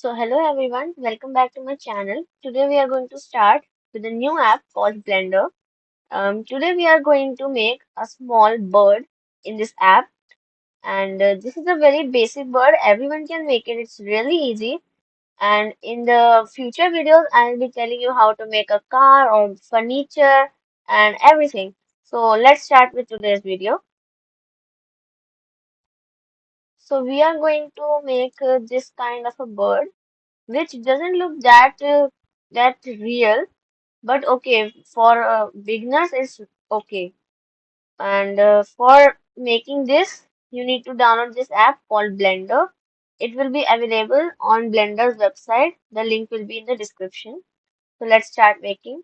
Hello everyone, welcome back to my channel. Today we are going to start with a new app called Blender. Today we are going to make a small bird in this app, and this is a very basic bird. Everyone can make it. It's really easy. And in the future videos, I'll be telling you how to make a car or furniture and everything. So let's start with today's video. So we are going to make this kind of a bird, which doesn't look that real. But okay, for beginners, it's okay. And for making this, you need to download this app called Blender. It will be available on Blender's website. The link will be in the description. So let's start making.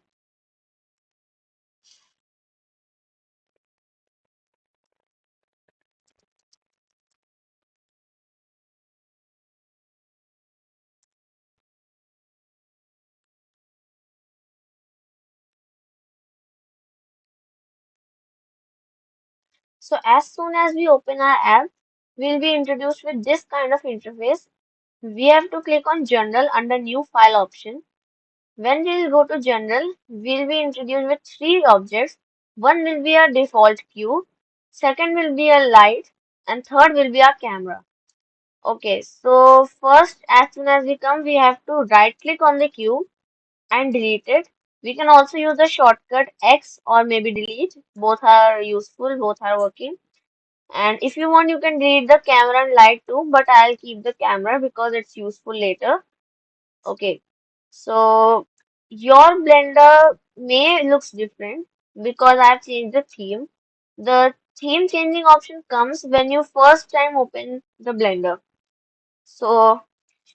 So as soon as we open our app, we'll be introduced with this kind of interface. We have to click on General under New File option. When we will go to General, we'll be introduced with three objects. One will be a default cube, second will be a light, and third will be a camera. Okay, so first, as soon as we come, we have to right click on the cube and delete it. We can also use the shortcut X or maybe delete. Both are useful, both are working. And if you want, you can delete the camera and light too, but I'll keep the camera because it's useful later. Okay, so your blender may looks different because I've changed the theme. The theme changing option comes when you first time open the blender. So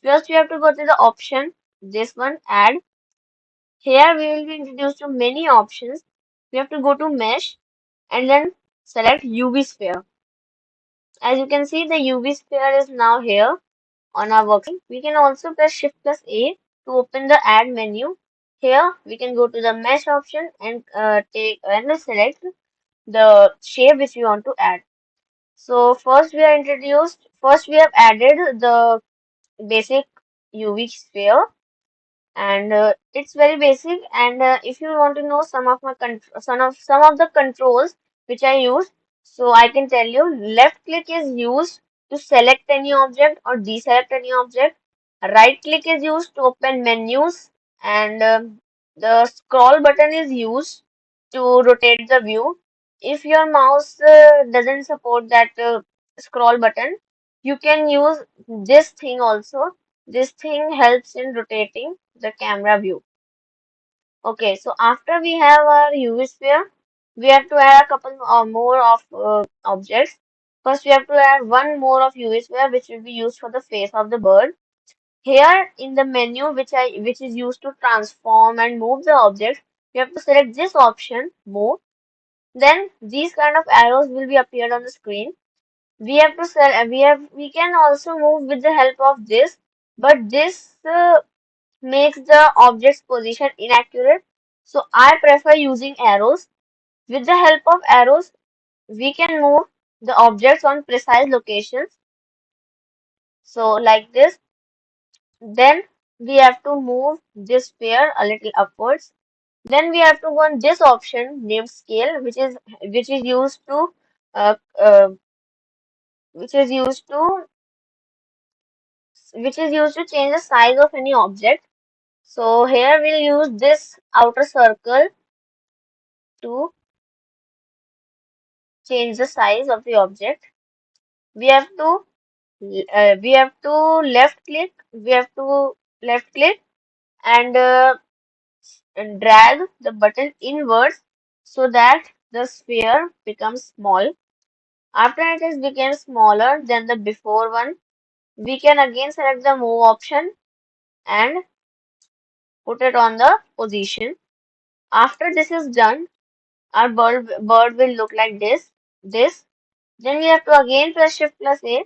first you have to go to the option, this one, add. Here we will be introduced to many options. We have to go to mesh and then select UV sphere. As you can see, the UV sphere is now here on our workspace. We can also press Shift plus A to open the add menu. Here we can go to the mesh option and take and select the shape which we want to add. So first we have added the basic UV sphere, and it's very basic. And if you want to know some of the controls which I use, so I can tell you, left click is used to select any object or deselect any object. Right click is used to open menus, and the scroll button is used to rotate the view. If your mouse doesn't support that scroll button, you can use this thing also. This thing helps in rotating the camera view. Okay, so after we have our UV sphere, we have to add a couple more of objects. First, we have to add one more of UV sphere, which will be used for the face of the bird. Here in the menu, which is used to transform and move the object, we have to select this option, move. Then these kind of arrows will be appeared on the screen. We have to select. We can also move with the help of this, but this makes the object's position inaccurate. So I prefer using arrows. With the help of arrows, we can move the objects on precise locations. So like this. Then we have to move this sphere a little upwards. Then we have to go on this option named scale, which is used to uh, uh, which is used to change the size of any object. So here we'll use this outer circle to change the size of the object. We have to we have to left click and drag the button inwards so that the sphere becomes small. After it is became smaller than the before one, we can again select the move option and put it on the position. After this is done, our bird will look like this. Then we have to again press Shift plus A,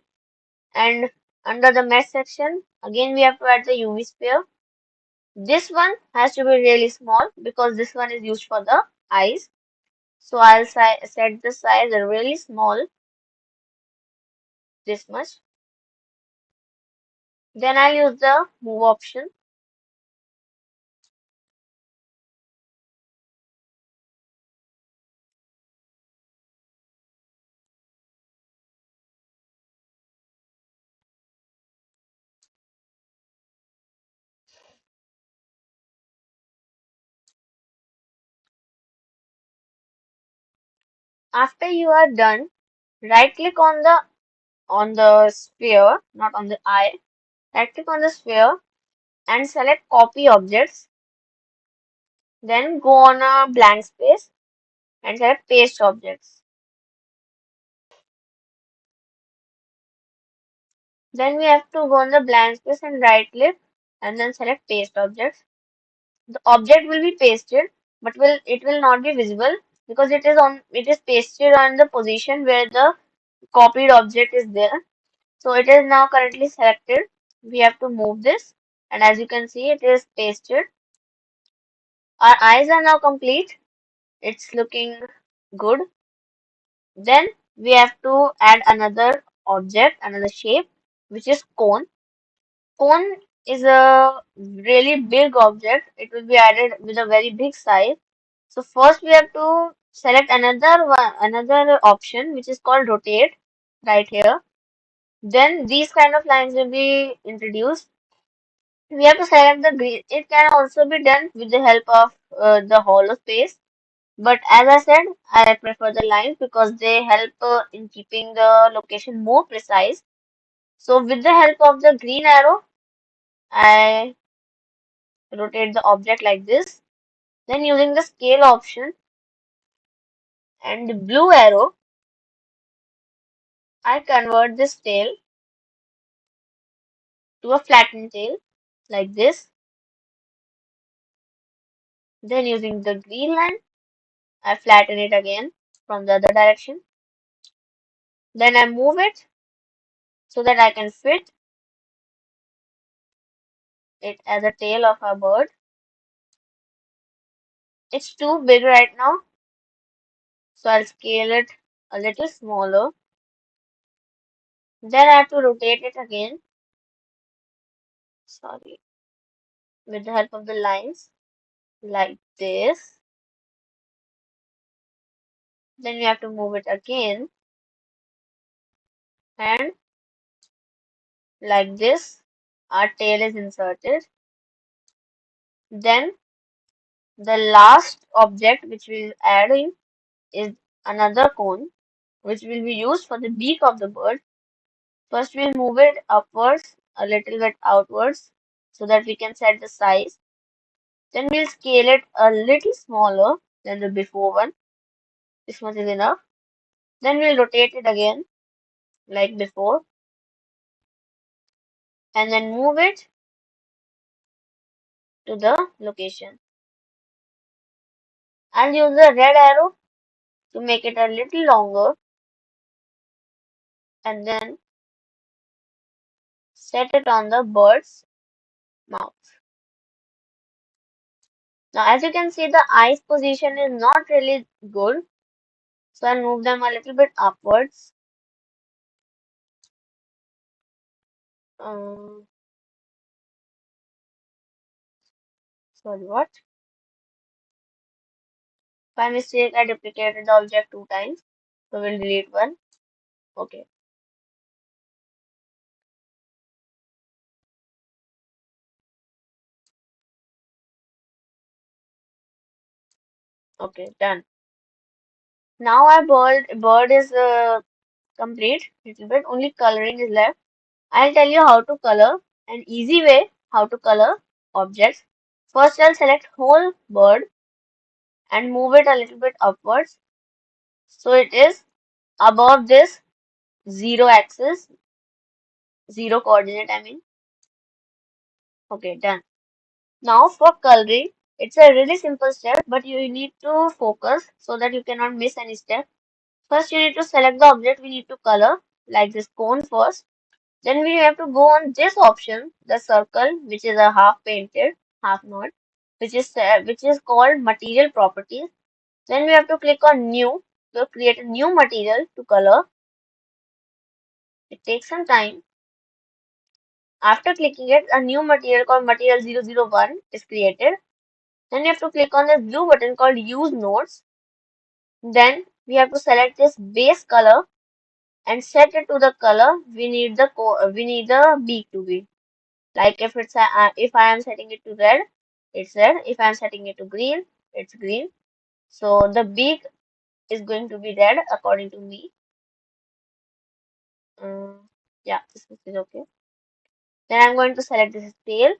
and under the mesh section, again we have to add the UV sphere. This one has to be really small because this one is used for the eyes. So I'll set the size really small, this much. Then I'll use the move option. After you are done, right click on the sphere, not on the eye. Right click on the sphere and select copy objects. Then go on a blank space and select paste objects. Then we have to go on the blank space and right click and then select paste objects. The object will be pasted, but it will not be visible because it is pasted on the position where the copied object is there. So it is now currently selected. We have to move this, and as you can see, it is pasted. Our eyes are now complete. It's looking good. Then we have to add another object, another shape, which is cone. Cone is a really big object. It will be added with a very big size. So first we have to select another option, which is called rotate right here. Then these kind of lines will be introduced. We have to select the green. It can also be done with the help of the hollow space. But as I said, I prefer the lines because they help in keeping the location more precise. So with the help of the green arrow, I rotate the object like this. Then using the scale option and the blue arrow, I convert this tail to a flattened tail like this. Then using the green line, I flatten it again from the other direction. Then I move it so that I can fit it as a tail of a bird. It's too big right now, so I'll scale it a little smaller. Then I have to rotate it again, sorry, with the help of the lines like this. Then we have to move it again and like this, our tail is inserted. Then the last object which we'll add in is another cone, which will be used for the beak of the bird. First, we'll move it upwards, a little bit outwards, so that we can set the size. Then we'll scale it a little smaller than the before one. This much is enough. Then we'll rotate it again, like before, and then move it to the location. I'll use the red arrow to make it a little longer, and then set it on the bird's mouth. Now, as you can see, the eyes position is not really good, so I'll move them a little bit upwards. Um, Sorry, what? By mistake, I duplicated the object two times, so we'll delete one. Okay, okay, done. Now our bird is complete. Little bit only coloring is left. I'll tell you how to color. An easy way how to color objects. First, I'll select whole bird and move it a little bit upwards. So it is above this zero axis, zero coordinate, I mean. Okay, done. Now for coloring, it's a really simple step, but you need to focus so that you cannot miss any step. First, you need to select the object we need to color, like this cone first. Then we have to go on this option, the circle, which is a half painted, half not, which is called material properties. Then we have to click on new to create a new material to color. It takes some time. After clicking it, a new material called material 001 is created. Then you have to click on this blue button called use nodes. Then we have to select this base color and set it to the color we need the beak to be. Like if I am setting it to red, it's red. If I am setting it to green, it's green. So the beak is going to be red according to me. Yeah, this is okay. Then I'm going to select this tail,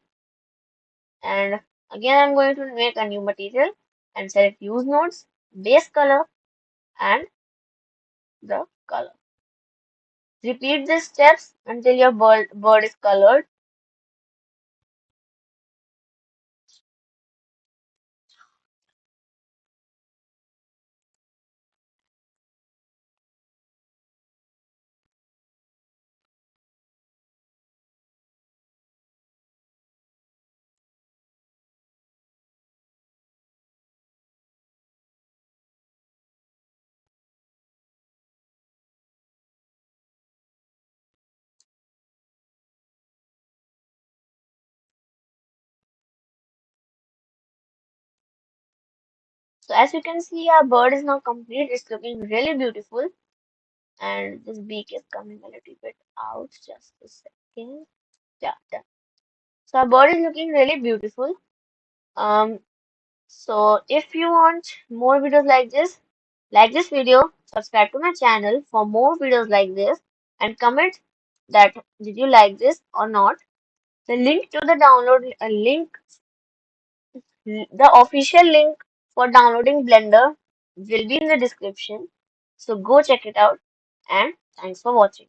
and again I'm going to make a new material and select use nodes, base color, and the color. Repeat these steps until your bird is colored. So as you can see, our bird is now complete. It's looking really beautiful, and this beak is coming a little bit out. Just a second. Yeah, done. So our bird is looking really beautiful. Um, so if you want more videos like this video, subscribe to my channel for more videos like this, and comment that did you like this or not. The link to the download link, the official link for downloading Blender will be in the description. So go check it out, and thanks for watching.